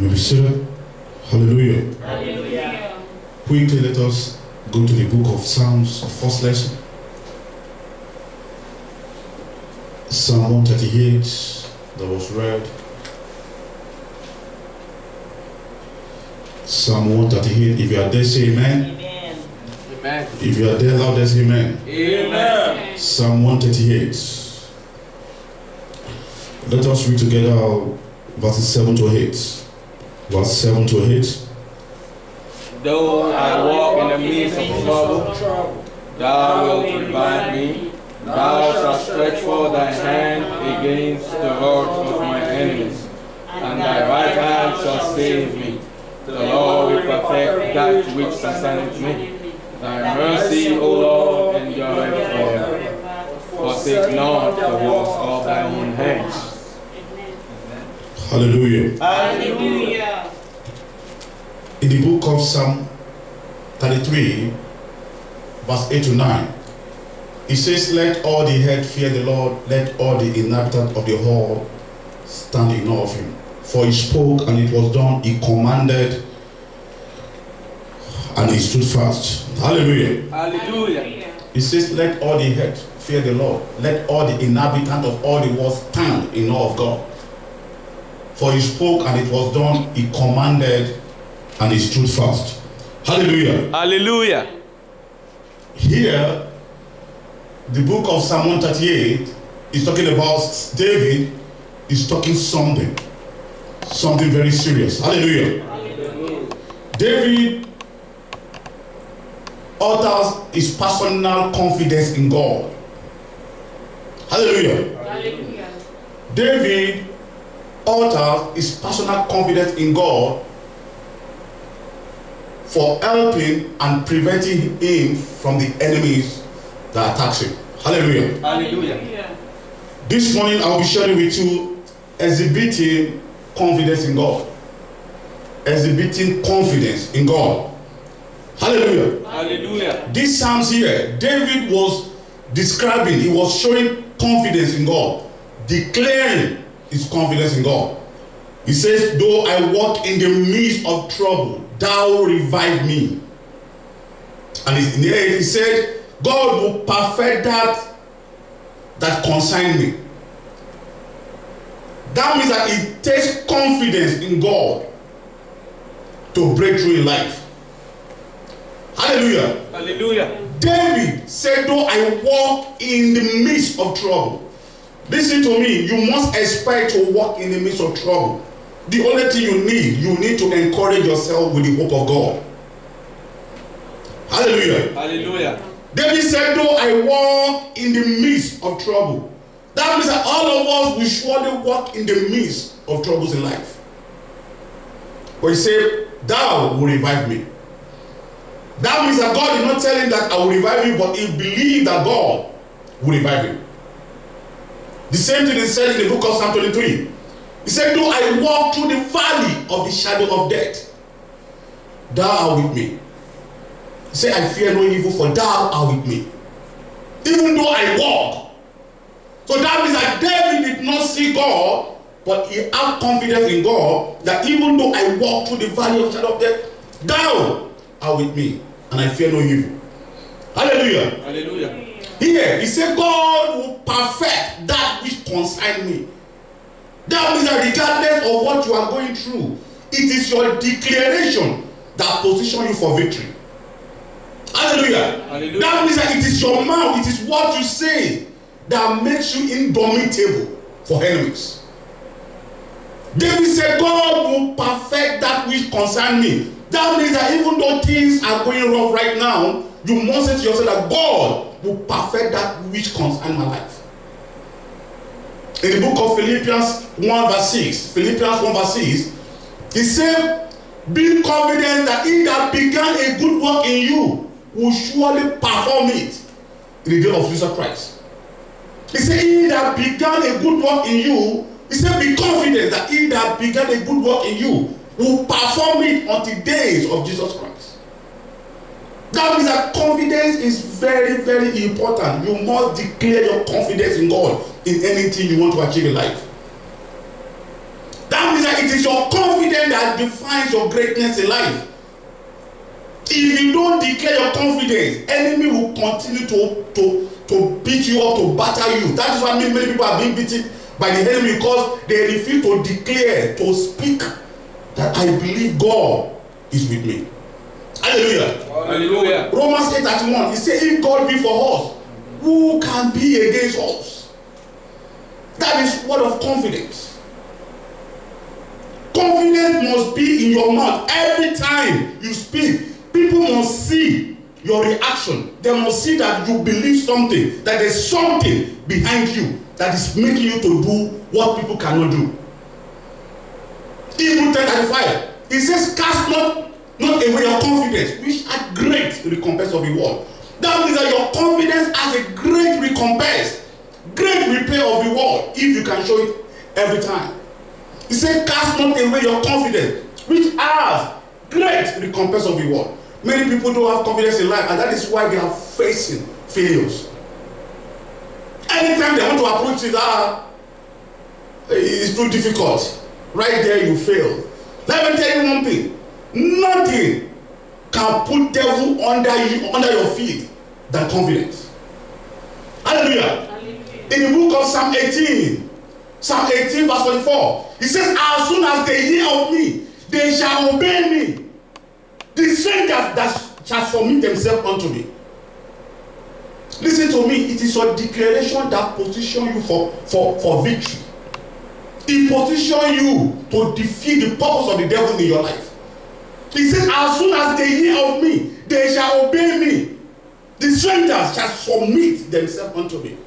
may be seated. Hallelujah. Hallelujah. Quickly, let us go to the book of Psalms, first lesson. Psalm 138 that was read. Psalm 138. If you are there, say amen. Amen. Amen. If you are there, loudest amen. Amen. Psalm 138. Let us read together verses 7 to 8. Verse 7 to 8. Though I walk in the midst of trouble, thou wilt revive me. Thou shalt stretch forth thy hand against the rods of my enemies, and thy right hand shall save me. The Lord will perfect that which concerneth me. Thy mercy, O Lord, endureth forever. Forsake not the works of thy own hands. Hallelujah. Hallelujah. In the book of Psalm 33, verse 8 to 9, it says, let all the earth fear the Lord, let all the inhabitants of the whole stand in awe of him. For he spoke, and it was done. He commanded, and he stood fast. Hallelujah. Hallelujah. It says, let all the earth fear the Lord, let all the inhabitants of all the world stand in awe of God. For he spoke, and it was done. He commanded, and he stood fast. Hallelujah. Hallelujah. Here, the book of Psalm 138 is talking about David is talking something very serious. Hallelujah. Hallelujah. David utters his personal confidence in God. Hallelujah. Hallelujah. David utters his personal confidence in God for helping and preventing him from the enemies that attacks him. Hallelujah. Hallelujah. This morning I'll be sharing with you exhibiting confidence in God. Exhibiting confidence in God. Hallelujah. Hallelujah. These psalms here, David was describing, he was showing confidence in God, declaring his confidence in God. He says, though I walk in the midst of trouble, thou revive me. And in the end, he said, God will perfect that concern me. That means that it takes confidence in God to break through in life. Hallelujah. Hallelujah. David said, though I walk in the midst of trouble. Listen to me, you must expect to walk in the midst of trouble. The only thing you need to encourage yourself with the hope of God. Hallelujah. Hallelujah. David said, though I walk in the midst of trouble. That means that all of us will surely walk in the midst of troubles in life. But he said, thou will revive me. That means that God did not tell him that I will revive you, but he believed that God will revive him. The same thing is said in the book of Psalm 23. He said, though I walk through the valley of the shadow of death, thou art with me. He said, I fear no evil, for thou art with me. Even though I walk. So that means that David did not see God, but he had confidence in God that even though I walk through the valley of the shadow of death, thou art with me, and I fear no evil. Hallelujah. Hallelujah. Here, he said, God will perfect that which concerns me. That means that regardless of what you are going through, it is your declaration that positions you for victory. Hallelujah. Hallelujah. That means that it is your mouth, it is what you say that makes you indomitable for enemies. David said, God will perfect that which concerns me. That means that even though things are going rough right now, you must say to yourself that God will perfect that which concerns my life. In the book of Philippians 1 verse 6, Philippians 1 verse 6, he said, be confident that he that began a good work in you will surely perform it in the day of Jesus Christ. He said, he that began a good work in you, he said, be confident that he that began a good work in you will perform it until the days of Jesus Christ. That means that confidence is very, very important. You must declare your confidence in God in anything you want to achieve in life. That means that it is your confidence that defines your greatness in life. If you don't declare your confidence, enemy will continue to beat you up, to batter you. That is why many people are being beaten by the enemy, because they refuse to declare, to speak that I believe God is with me. Hallelujah. Hallelujah. Romans 8:31. He said, if God be for us, who can be against us? That is word of confidence. Confidence must be in your mouth. Every time you speak, people must see your reaction. They must see that you believe something, that there's something behind you that is making you to do what people cannot do. Hebrews 10:35. It says, cast not away your confidence, which had great recompense of reward. That means that your confidence has a great recompense, great repair of reward, if you can show it every time. He said, cast not away your confidence, which has great recompense of reward. Many people don't have confidence in life, and that is why they are facing failures. Anytime they want to approach it, it's too difficult. Right there, you fail. Let me tell you one thing. Nothing can put devil under your feet than confidence. Hallelujah. In the book of Psalm 18 verse 44, it says, as soon as they hear of me, they shall obey me. The strangers that shall submit themselves unto me. Listen to me, it is your declaration that positions you for victory. It positions you to defeat the purpose of the devil in your life. He says, as soon as they hear of me, they shall obey me. The strangers shall submit themselves unto me.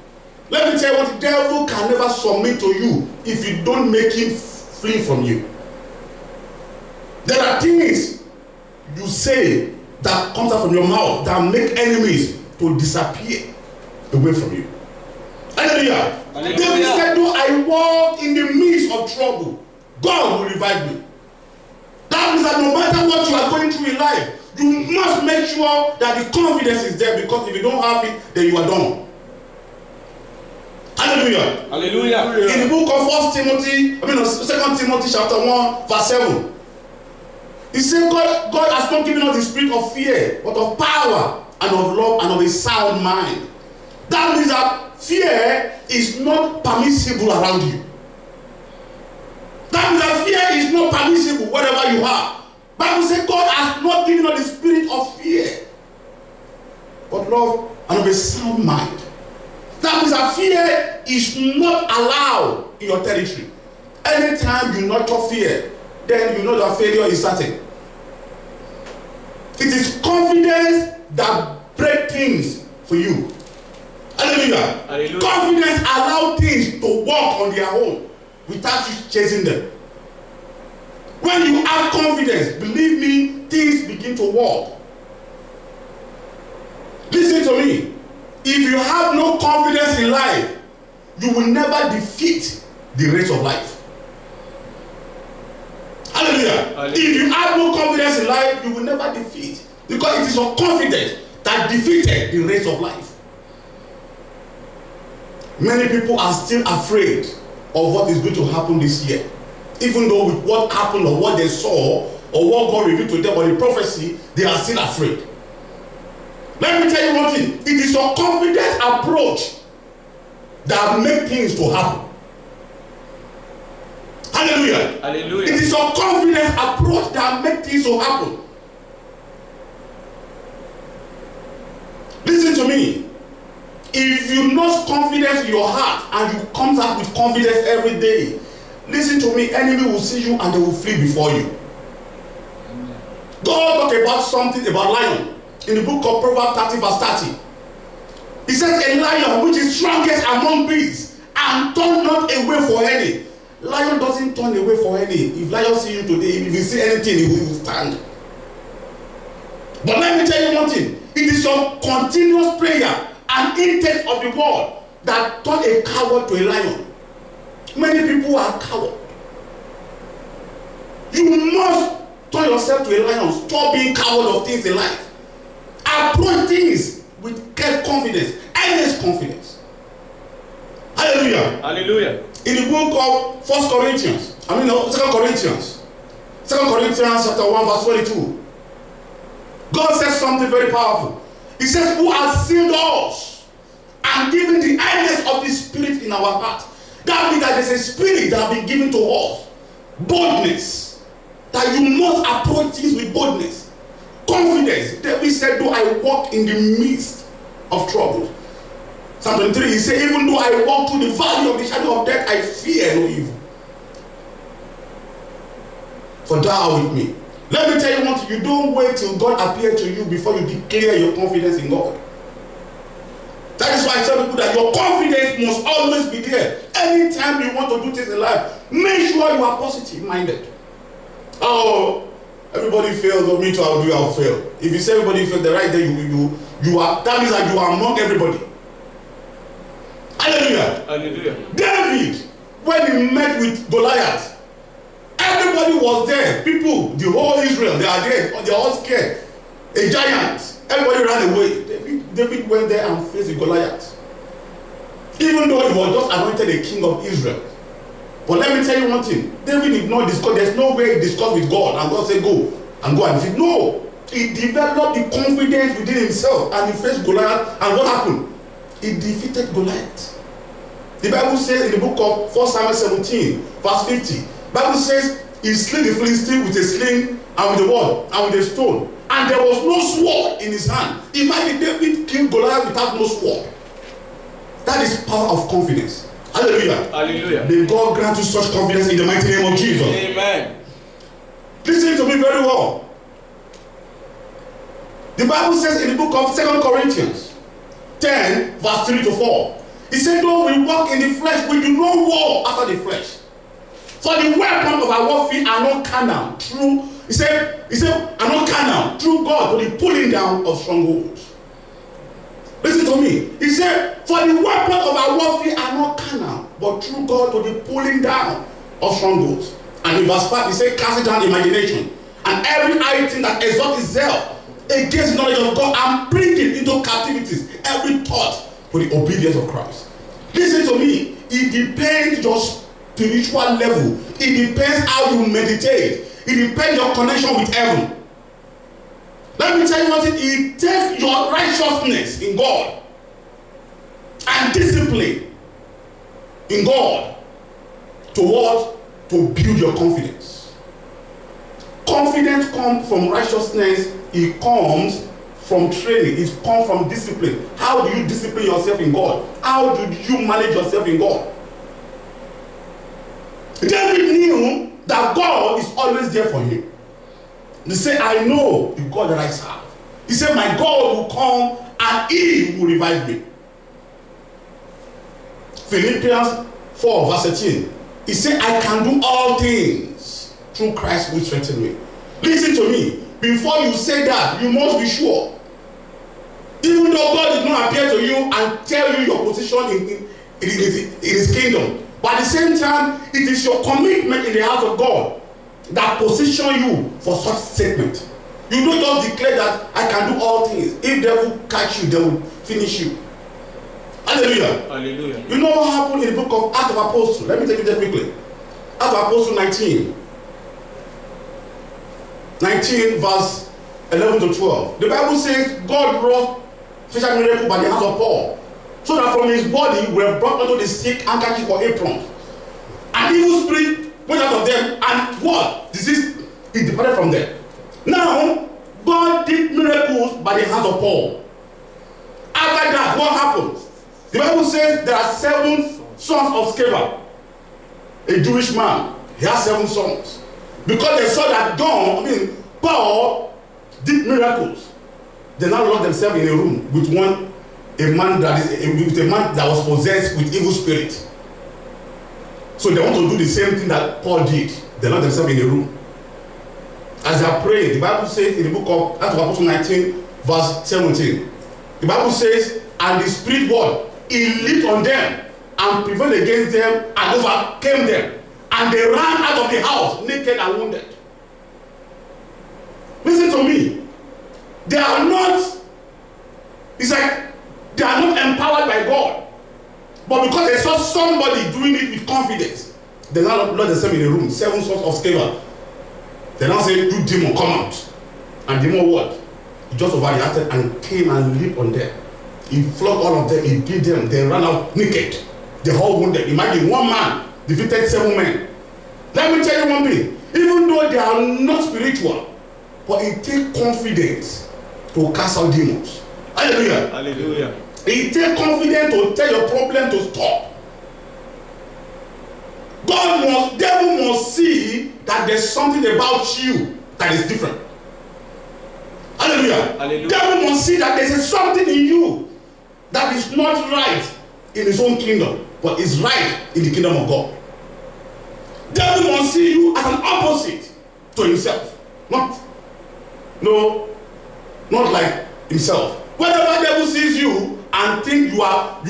Let me tell you what, the devil can never submit to you if you don't make him flee from you. There are things you say that comes out from your mouth that make enemies to disappear away from you. Hallelujah. Hallelujah. David said, though I walk in the midst of trouble, God will revive me. That means that no matter what you are going through in life, you must make sure that the confidence is there, because if you don't have it, then you are done. Hallelujah. Hallelujah. In the book of 2 Timothy chapter 1 verse 7, he said, God has not given us the spirit of fear, but of power and of love and of a sound mind. That means that fear is not permissible around you. That means that fear is not permissible wherever you are. Bible says God has not given us the spirit of fear, but love and of a sound mind. That means that fear is not allowed in your territory. Anytime you nurture fear, then you know that failure is certain. It is confidence that breaks things for you. Hallelujah. Hallelujah. Confidence allows things to walk on their own without you chasing them. When you have confidence, believe me, things begin to walk. Listen to me. If you have no confidence in life, you will never defeat the race of life. Hallelujah. Hallelujah. If you have no confidence in life, you will never defeat. Because it is your confidence that defeated the race of life. Many people are still afraid of what is going to happen this year. Even though with what happened or what they saw or what God revealed to them or the prophecy, they are still afraid. Let me tell you one thing. It is your confident approach that makes things to happen. Hallelujah. Hallelujah. It is your confident approach that makes things to happen. Listen to me. If you lose confidence in your heart and you come out with confidence every day, listen to me, enemy will see you and they will flee before you. Amen. God talked about something about lion in the book of Proverbs 30 verse 30. He says, a lion which is strongest among beasts and turn not away for any. Lion doesn't turn away for any. If lion see you today, if you see anything, he will stand. But let me tell you one thing. It is your continuous prayer and intake of the word that turn a coward to a lion. Many people are cowards. You must turn yourself to a lion. Stop being coward of things in life. Approach things with confidence, earnest confidence. Hallelujah. Hallelujah. In the book of 2 Corinthians, 2 Corinthians chapter 1 verse 22. God says something very powerful. He says, who has sealed us and given the earnest of the Spirit in our heart. That means that there's a spirit that has been given to us. Boldness. That you must approach things with boldness. Confidence. David said, though I walk in the midst of trouble. Psalm 23, he said, even though I walk through the valley of the shadow of death, I fear no evil. For thou art with me. Let me tell you one thing, you don't wait till God appears to you before you declare your confidence in God. That is why I tell people that your confidence must always be there. Anytime you want to do things in life, make sure you are positive minded. Oh, everybody fails, or me too, I'll fail. If you say everybody fails, the right day you are, that means that you are among everybody. Hallelujah. Hallelujah. David, when he met with Goliath, everybody was there. People, the whole Israel, they are there. They are all scared. A giant. Everybody ran away. David went there and faced Goliath. Even though he was just anointed a king of Israel. But let me tell you one thing. David did not discuss. There's no way he discussed with God and God said go and defeat. No. He developed the confidence within himself and he faced Goliath. And what happened? He defeated Goliath. The Bible says in the book of 1 Samuel 17 verse 50. Bible says he slew the Philistine with a sling and with a word and with a stone, and there was no sword in his hand. Imagine David killed Goliath without no sword. That is power of confidence. Hallelujah. Hallelujah. May God grant you such confidence in the mighty name of Jesus. Amen. Listen to me very well. The Bible says in the book of 2 Corinthians 10 verse 3 to 4. He said, though we walk in the flesh, we do not war after the flesh. For the weapon of our warfare are not carnal, through, he said, are not carnal, through God, to the pulling down of strongholds. Listen to me. He said, for the weapon of our warfare are not carnal, but through God, to the pulling down of strongholds. And in verse 5, he said, cast down imagination, and every high thing that exalts itself against the knowledge of God, and bring it into captivity, every thought for the obedience of Christ. Listen to me. It depends your spiritual level. It depends how you meditate. It depends your connection with heaven. Let me tell you what it takes your righteousness in God and discipline in God to what? To build your confidence. Confidence comes from righteousness. It comes from training. It comes from discipline. How do you discipline yourself in God? How do you manage yourself in God? David knew that God is always there for him. He said, I know the God that I serve. He said, my God will come and he will revive me. Philippians 4 verse 18. He said, I can do all things through Christ who strengthens me. Listen to me. Before you say that, you must be sure. Even though God did not appear to you and tell you your position in his kingdom. But at the same time, it is your commitment in the house of God that position you for such statement. You don't just declare that I can do all things. If devil catch you, they will finish you. Hallelujah. Hallelujah. You know what happened in the book of Acts of Apostles? Let me take you there quickly. Acts of Apostles 19 verse 11 to 12. The Bible says God wrought special miracle by the hands of Paul, so that from his body were brought unto the sick handkerchief or aprons. An evil spirit went out of them, and what? Disease, it departed from them. Now, God did miracles by the hands of Paul. After that, what happened? The Bible says there are 7 sons of Sceva, a Jewish man. He has 7 sons. Because they saw that Paul did miracles. They now locked themselves in a room with a man that was possessed with evil spirit. So they want to do the same thing that Paul did. They locked themselves in a room. As they are praying, the Bible says in the book of Acts of Apostles 19, verse 17, the Bible says, and the spirit word, he leaped on them and prevailed against them and overcame them. And they ran out of the house naked and wounded. Listen to me. They are not, it's like they are not empowered by God. But because they saw somebody doing it with confidence, they now locked themselves in a room. 7 sons of Sceva. They now say, you demon, come out. And demon what? He just overreacted and came and leaped on them. He flogged all of them, he beat them, they ran out naked. They all wounded. Imagine one man defeated 7 men. Let me tell you one thing. Even though they are not spiritual, but it takes confidence to cast out demons. Hallelujah. Hallelujah. It takes confidence to tell your problem to stop. Devil must see that there's something about you that is different. Hallelujah. Hallelujah. Devil must see that there's something in you that is not right in his own kingdom, but is right in the kingdom of God. Devil must see you as an opposite to himself. Not like himself. Whenever devil sees you and think you are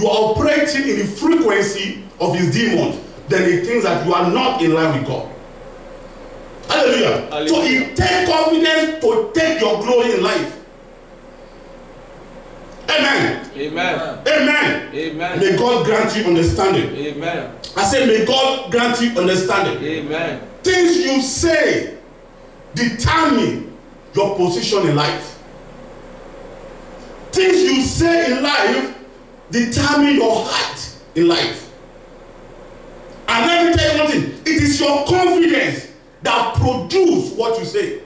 operating in the frequency of his demons, then he thinks that you are not in line with God. Hallelujah. Hallelujah. So it takes confidence to take your glory in life. Amen. Amen. Amen. Amen. May God grant you understanding. Amen. I say, may God grant you understanding. Amen. Things you say determine your position in life. Things you say in life determine your height in life. And let me tell you one thing. It is your confidence that produces what you say.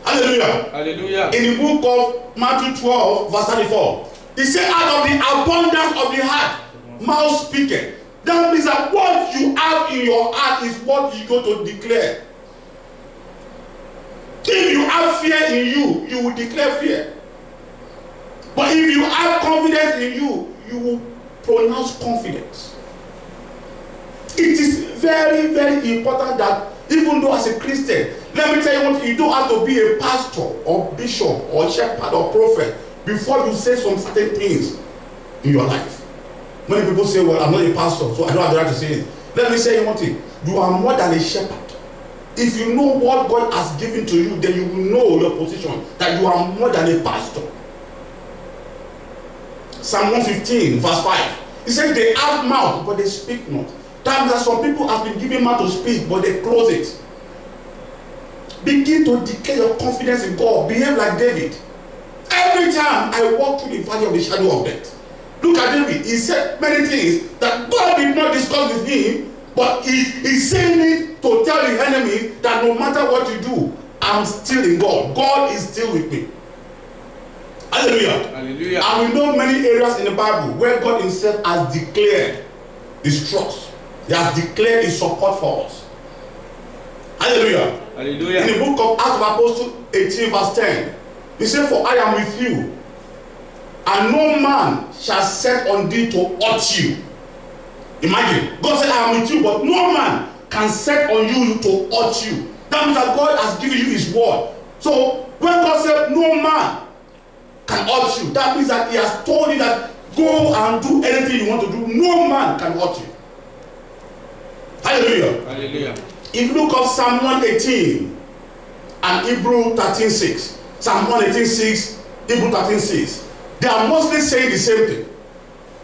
Hallelujah. Hallelujah. In the book of Matthew 12, verse 34, he said, out of the abundance of the heart, mouth speaketh. That means that what you have in your heart is what you go to declare. If you have fear in you, you will declare fear. But if you have confidence in you, you will pronounce confidence. It is very, very important that even though as a Christian, let me tell you what, you don't have to be a pastor or bishop or shepherd or prophet before you say some certain things in your life. Many people say, well, I'm not a pastor, so I don't have the right to say it. Let me say one thing. You are more than a shepherd. If you know what God has given to you, then you will know your position, that you are more than a pastor. Psalm 115, verse 5. He said, they have mouth, but they speak not. That means that some people have been given mouth to speak, but they close it. Begin to declare your confidence in God. Behave like David. Every time I walk through the valley of the shadow of death, look at David. He said many things that God did not discuss with him, but he's saying it to tell the enemy that no matter what you do, I'm still in God. God is still with me. Hallelujah. Hallelujah. And we know many areas in the Bible where God himself has declared his trust. He has declared his support for us. Hallelujah. Hallelujah. In the book of Acts of Apostles 18 verse 10, he said, for I am with you, and no man shall set on thee to hurt you. Imagine, God said, I am with you, but no man can set on you to hurt you. That means that God has given you his word. So when God said no man can hurt you, that means that he has told you that go and do anything you want to do. No man can hurt you. Hallelujah. Hallelujah. If you look up Psalm 118 and Hebrew 13:6, Psalm 118:6, Hebrew 13:6, they are mostly saying the same thing.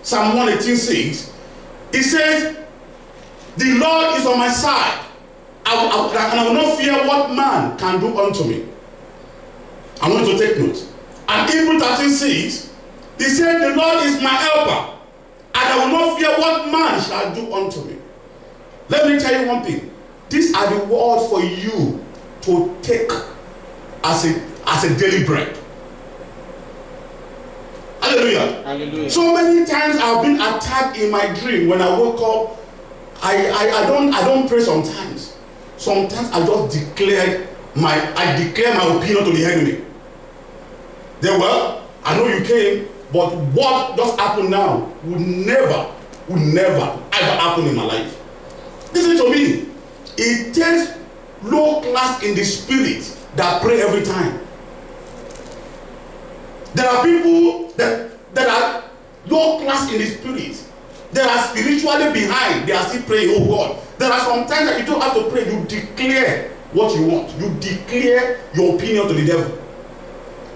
Psalm 118:6, it says, the Lord is on my side, and I will not fear what man can do unto me. I want you to take note. And Hebrew 13:6, he said, the Lord is my helper, and I will not fear what man shall do unto me. Let me tell you one thing. These are the words for you to take as a daily bread. Hallelujah. Hallelujah. So many times I've been attacked in my dream. When I woke up, I don't pray sometimes. Sometimes I just declare my opinion to the enemy. Then, well, I know you came, but what just happened now would never ever happen in my life. Listen to me. It takes low class in the spirit that pray every time. There are people that are low class in the spirit. They are spiritually behind. They are still praying, oh God. There are some times that you don't have to pray. You declare what you want. You declare your opinion to the devil.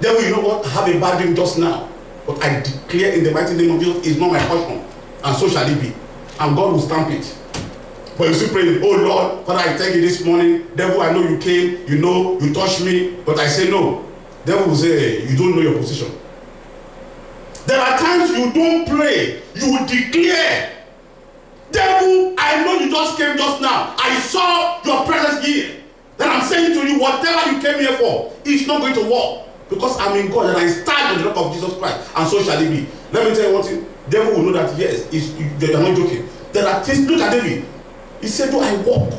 Devil, you know what? I have a bad dream just now. But I declare in the mighty name of Jesus, it's not my portion. And so shall it be. And God will stamp it. But you still praying, oh Lord, Father, I thank you this morning. Devil, I know you came, you know, you touched me, but I say no. Devil will say, you don't know your position. There are times you don't pray, you will declare, devil, I know you just came just now. I saw your presence here. Then I'm saying to you, whatever you came here for, it's not going to work. Because I'm in God and I stand on the rock of Jesus Christ, and so shall it be. Let me tell you one thing. Devil will know that, yes, they are not joking. There are things, look at David. He said, though I walk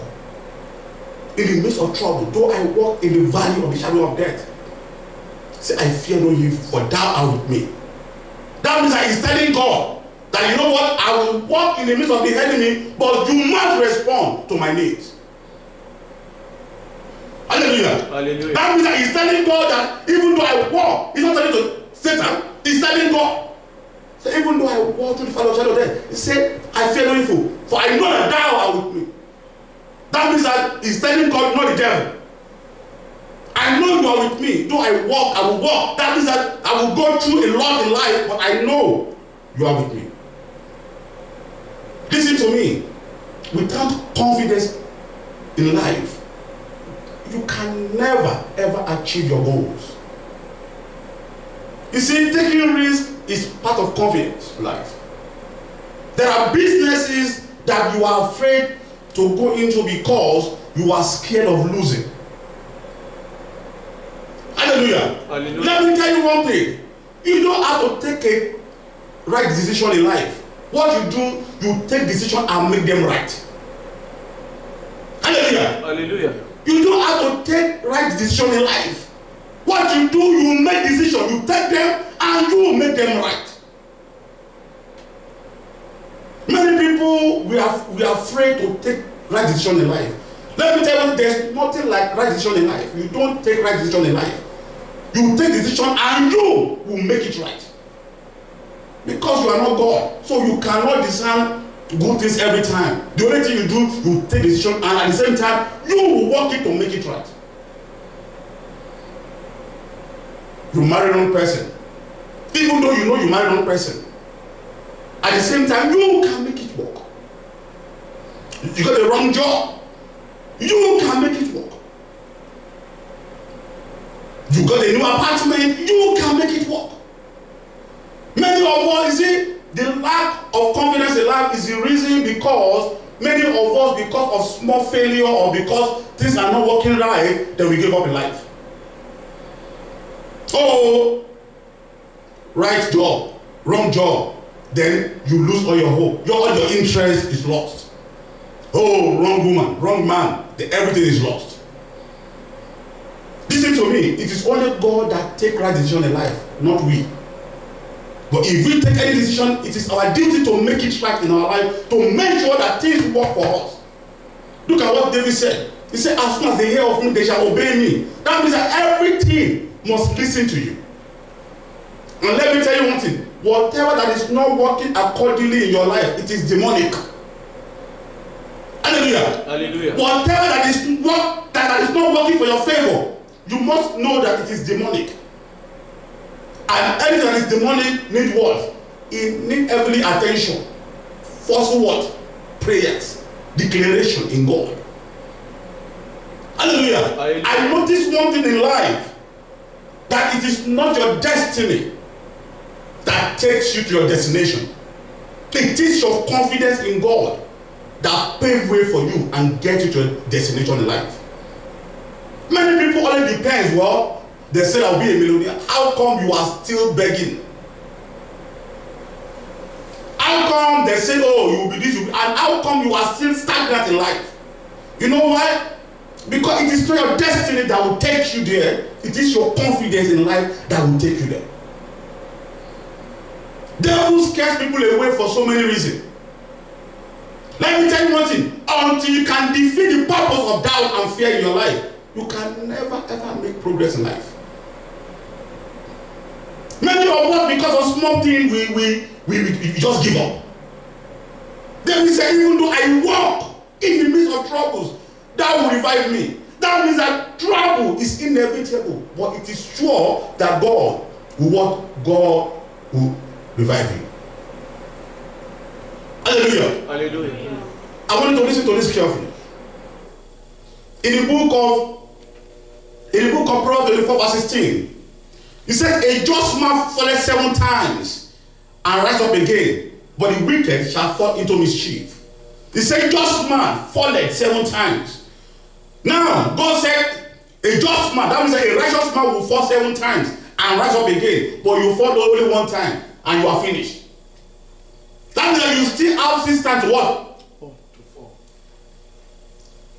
in the midst of trouble, though I walk in the valley of the shadow of death, say, I fear no evil, for thou art with me. That means that he's telling God that, you know what, I will walk in the midst of the enemy, but you must respond to my needs. Hallelujah. Hallelujah. That means that he's telling God that even though I walk, he's not telling to Satan, he's telling God. So even though I walk through the valley of the shadow of death, he said, I fear no evil, for I know that thou art with me. That means that he's telling God, not the devil. I know you are with me. Though I walk, I will walk. That means that I will go through a lot in life, but I know you are with me. Listen to me. Without confidence in life, you can never ever achieve your goals. You see, taking risks is part of confidence in life. There are businesses that you are afraid to go into because you are scared of losing. Hallelujah. Hallelujah. Let me tell you one thing. You don't have to take a right decision in life. What you do, you take decision and make them right. Hallelujah. Hallelujah. You don't have to take right decision in life. What you do, you make decision, you take them and you make them right. Many people, we are afraid to take right decision in life. Let me tell you, there's nothing like right decision in life. You don't take right decision in life. You take decision and you will make it right. Because you are not God. So you cannot discern good things every time. The only thing you do, you take decision and at the same time, you will work it to make it right. You marry wrong person. Even though you know you marry wrong person, at the same time, you can make it work. You got the wrong job, you can make it work. You got a new apartment, you can make it work. Many of us, you see, the lack of confidence in life is the reason because many of us, because of small failure or because things are not working right, then we give up in life. Oh, right job, wrong job, then you lose all your hope. All your interest is lost. Oh, wrong woman, wrong man, then everything is lost. Listen to me, it is only God that takes right decision in life, not we. But if we take any decision, it is our duty to make it right in our life, to make sure that things work for us. Look at what David said. He said, as soon as they hear of me, they shall obey me. That means that everything must listen to you. And let me tell you one thing. Whatever that is not working accordingly in your life, it is demonic. Hallelujah. Hallelujah. Whatever that is not working for your favor, you must know that it is demonic. And anything that is demonic need what? It needs heavenly attention. Forceful what? Prayers. Declaration in God. Hallelujah. I noticed one thing in life. That it is not your destiny that takes you to your destination. It is your confidence in God that paves way for you and gets you to your destination in life. Many people only depends, well, they say I'll be a millionaire. How come you are still begging? How come they say, oh, you will be this, and how come you are still stagnant in life? You know why? Because it is not your destiny that will take you there. It is your confidence in life that will take you there. Devil scares people away for so many reasons. Let me tell you one thing. Until you can defeat the purpose of doubt and fear in your life, you can never ever make progress in life. Many of us, because of small things, we just give up. Then we say, even though I walk in the midst of troubles, that will revive me. That means that trouble is inevitable, but it is sure that God will revive you. Hallelujah. Hallelujah. I want you to listen to this carefully. In the book of Proverbs 24 verse 16, he says, a just man falleth 7 times and rise up again, but the wicked shall fall into mischief. He said, just man falleth 7 times. Now, God said, a just man, that means a righteous man will fall 7 times and rise up again, but you fall only 1 time and you are finished. That means that you still have 6 times what?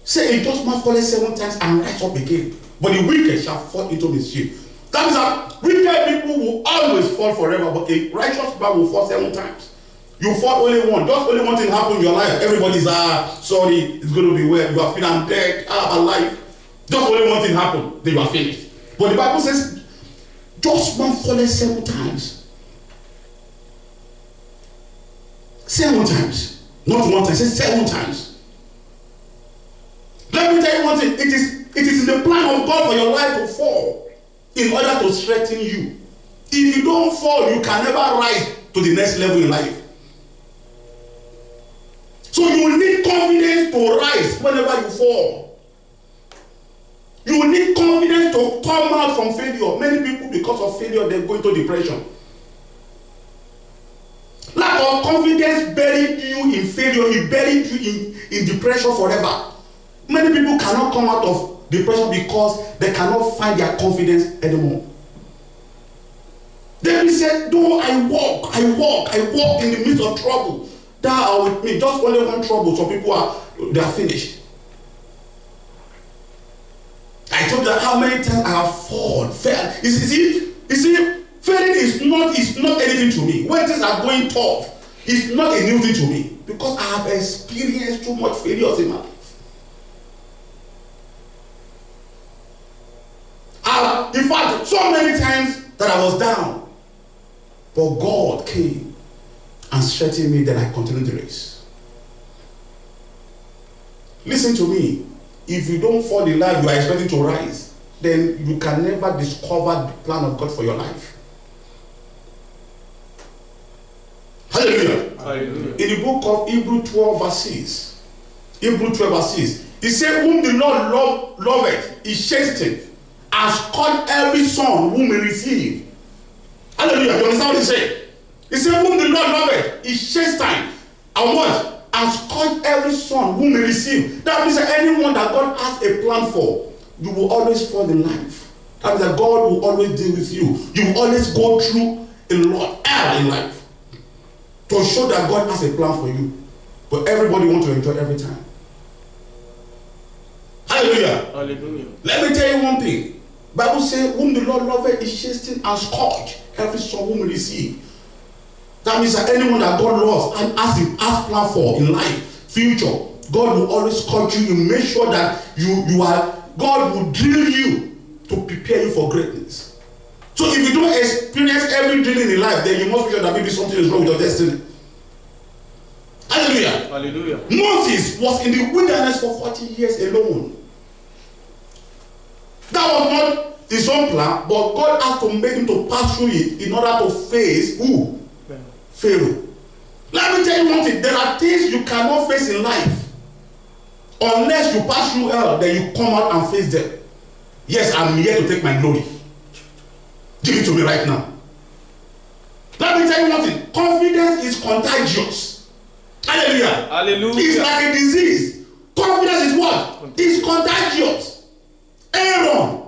Say a just man falleth 7 times and rise up again, but the wicked shall fall into mischief. That means that wicked people will always fall forever, but a righteous man will fall 7 times. You fall only 1. Just only 1 thing happen in your life. Everybody's sorry, it's going to be well. You are feeling I'm dead, I'm alive. Just only 1 thing happen, then you are finished. But the Bible says, just man falleth 7 times. 7 times. Not 1 time, say 7 times. Let me tell you one thing. It is in the plan of God for your life to fall in order to strengthen you. If you don't fall, you can never rise to the next level in life. So you will need confidence to rise whenever you fall. You will need confidence to come out from failure. Many people, because of failure, they go into depression. Lack of confidence buried you in failure. It buried you in depression forever. Many people cannot come out of depression because they cannot find their confidence anymore. David said, though I walk in the midst of trouble, thou art with me. Just only 1 trouble, some people they are finished. I told you how many times I have failed. You see, failing is not anything to me. When things are going tough, it's not a new thing to me because I have experienced too much failures in my life. In fact, so many times that I was down, but God came and strengthened me, then I continued the race. Listen to me. If you don't fall in life, you are expecting to rise, then you can never discover the plan of God for your life. Hallelujah. Hallelujah. In the book of Hebrews 12 verses, it said, whom the Lord loveth, he chasteneth, has called every son whom he received. Hallelujah. You understand what he said? He said, whom the Lord loveth, he chasteneth, and what? Has called every son whom he received. That means that anyone that God has a plan for, you will always fall in life. That means that God will always deal with you. You will always go through a lot in life to show that God has a plan for you. But everybody wants to enjoy every time. Hallelujah. Hallelujah. Let me tell you one thing. Bible says, whom the Lord loveth is chastened and scourged every son whom he received. That means that anyone that God loves and has plan for in life, future, God will always scourge you. You make sure that God will drill you to prepare you for greatness. So if you don't experience every drilling in life, then you must be sure that maybe something is wrong with your destiny. Hallelujah. Hallelujah. Moses was in the wilderness for 40 years alone. That was not his own plan, but God has to make him to pass through it in order to face who? Pharaoh. Let me tell you one thing. There are things you cannot face in life unless you pass through hell. Then you come out and face them. Yes, I'm here to take my glory. Give it to me right now. Let me tell you one thing. Confidence is contagious. Hallelujah. Hallelujah. It's like a disease. Confidence is what? It's contagious. Aaron.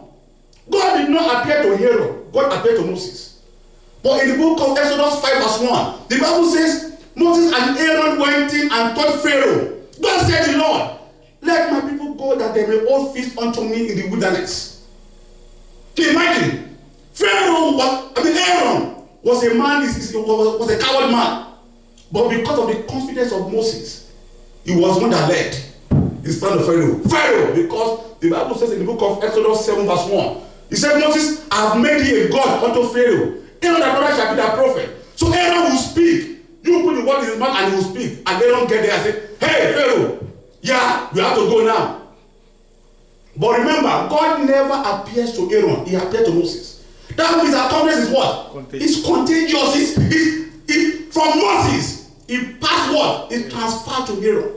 God did not appear to Aaron. God appeared to Moses. But in the book of Exodus 5 verse 1, the Bible says, Moses and Aaron went in and told Pharaoh, thus said the Lord, let my people go that they may all feast unto me in the wilderness. Can you imagine? Aaron was a man, was a coward man. But because of the confidence of Moses, he was one that led his son of Pharaoh. Pharaoh, because the Bible says in the book of Exodus 7 verse 1, he said, Moses, I have made thee a God unto Pharaoh. Aaron thy brother shall be thy prophet. So Aaron will speak. You put the word in his mouth and he will speak. And Aaron get there and say, hey, Pharaoh, yeah, we have to go now. But remember, God never appears to Aaron. He appeared to Moses. That means that confidence is what? Contagious. It's contagious. From Moses, it passed what? It transferred to Aaron.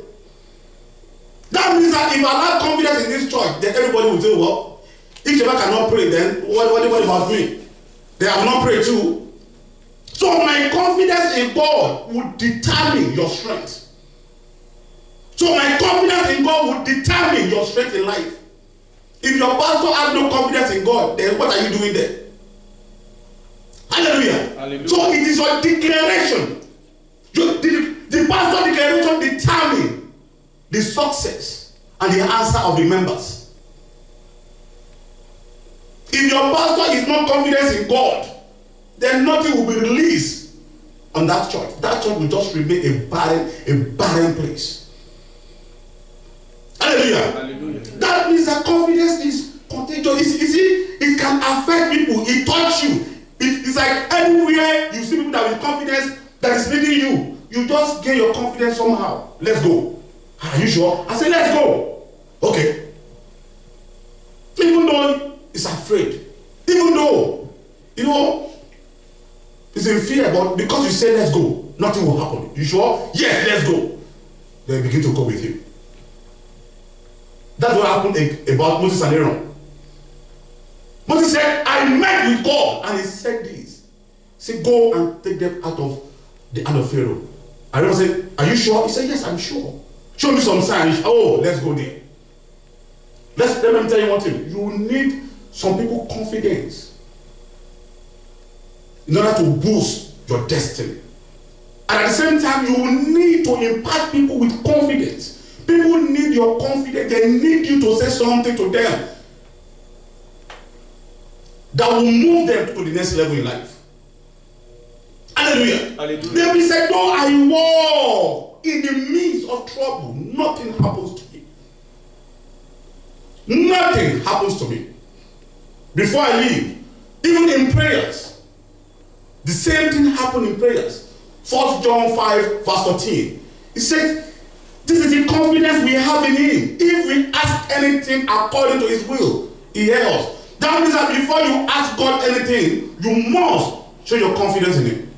That means that if I lack confidence in this church, then everybody will say, well, if Sheba cannot pray, then what about me? They have not prayed too. So my confidence in God would determine your strength. So my confidence in God would determine your strength in life. If your pastor has no confidence in God, then what are you doing there? Hallelujah. Hallelujah. So it is your declaration. The pastor declaration determines the success and the answer of the members. If your pastor is not confident in God, then nothing will be released on that church. That church will just remain a barren place. Hallelujah. Hallelujah. That means that confidence is contagious. You see, it can affect people. It touches you. It's like anywhere you see people that with confidence that is leading you, you just gain your confidence somehow. Let's go. Are you sure? I say, let's go. Okay. Even though it's afraid, even though, it's in fear, but because you say let's go, nothing will happen. You sure? Yes, let's go. They begin to go with you. That's what happened about Moses and Aaron. Moses said, I met with God, and he said this. He said, go and take them out of the hand of Pharaoh. And Aaron said, are you sure? He said, yes, I'm sure. Show me some signs. Oh, let's go there. Let me tell you one thing. You need some people confidence in order to boost your destiny. And at the same time, you need to impact people with confidence. People need your confidence. They need you to say something to them that will move them to the next level in life. Hallelujah. Hallelujah. David said, though I walk in the midst of trouble, nothing happens to me. Nothing happens to me. Before I leave, even in prayers, the same thing happened in prayers. 1 John 5 verse 14. He said, this is the confidence we have in him. If we ask anything according to his will, he hears us. That means that before you ask God anything, you must show your confidence in him.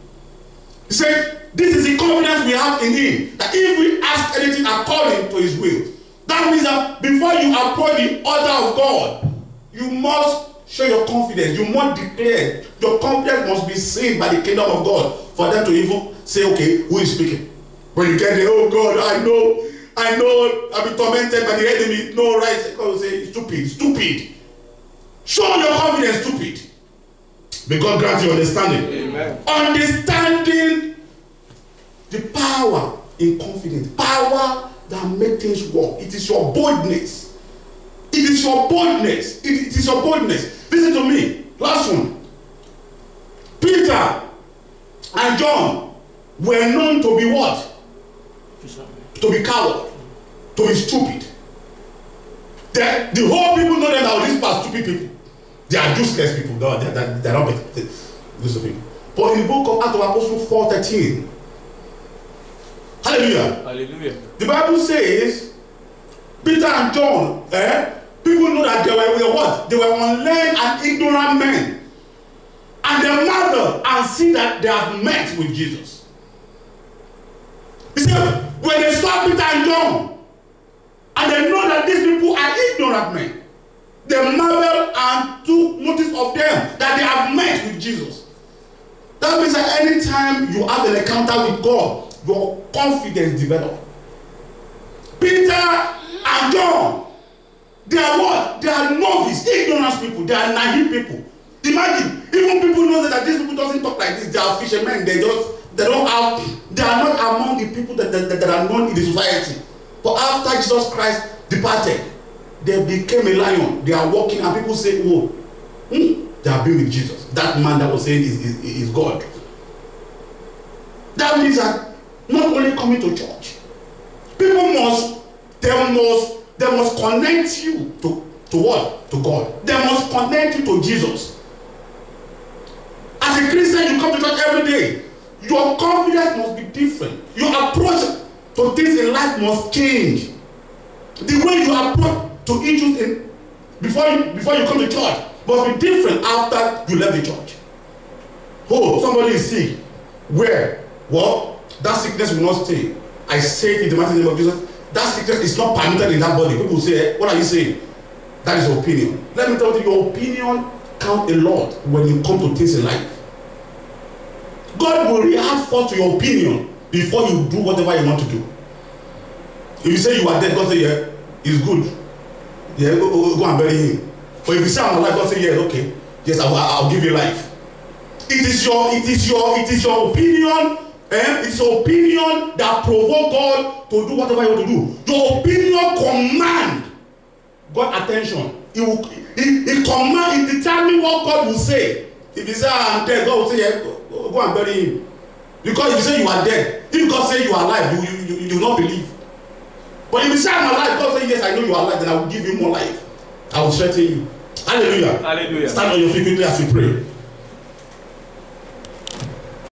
He said, this is the confidence we have in him, that if we ask anything according to his will, that means that before you approach the altar of God, you must show your confidence. You must declare. Your confidence must be seen by the kingdom of God for them to even say, okay, who is speaking? When you get there, oh God, I know, I've been tormented by the enemy. No, right? God will say, stupid. Show your confidence, stupid. May God grant you understanding. Amen. Understanding the power in confidence. Power that makes things work. It is your boldness. It is your boldness. It is your boldness. Listen to me. Last one. Peter and John were known to be what? To be coward. To be stupid. The whole people know them that these are stupid people. They are useless people. They're not useless people. But in the book of Acts of Apostles 4:13, hallelujah. Hallelujah. The Bible says, Peter and John, people know that they were what? They were unlearned and ignorant men. And they marvel and see that they have met with Jesus. He said, when they saw Peter and John, and they know that these people are ignorant men, they marvel and took notice of them, that they have met with Jesus. That means that anytime you have an encounter with God, your confidence develops. Peter and John, they are what? They are novice, ignorant people. They are naive people. Imagine, even people know that these people doesn't talk like this. They are fishermen. They are not among the people that are known in the society. But after Jesus Christ departed, they became a lion. They are walking, and people say, "Oh, they have been with Jesus." That man that was saying is God. That means that not only coming to church, people must connect you to what? To God. They must connect you to Jesus. As a Christian, you come to church every day. Your confidence must be different. Your approach to things in life must change. The way you approach to issues before you come to church must be different after you left the church. Oh, somebody is sick. Where? Well, that sickness will not stay. I say it in the mighty name of Jesus. that sickness is not permitted in that body. People say, what are you saying? That is your opinion. Let me tell you, your opinion counts a lot when you come to things in life. God will react first to your opinion before you do whatever you want to do. If you say you are dead, God say, yeah, it's good. Yeah, go and bury him. But if you say I'm alive, God say, yes, okay. Yes, I'll give you life. It is your opinion. It's your opinion that provoke God to do whatever you want to do. Your opinion command God attention. It command, it determine what God will say. If you say I'm dead, God will say, yeah, go and bury him. Because if you say you are dead, if God say you are alive, you will not believe. But if you say I'm alive, God say yes, I know you are alive, then I will give you more life. I will strengthen you. Hallelujah. Hallelujah. Stand on your feet quickly as we pray.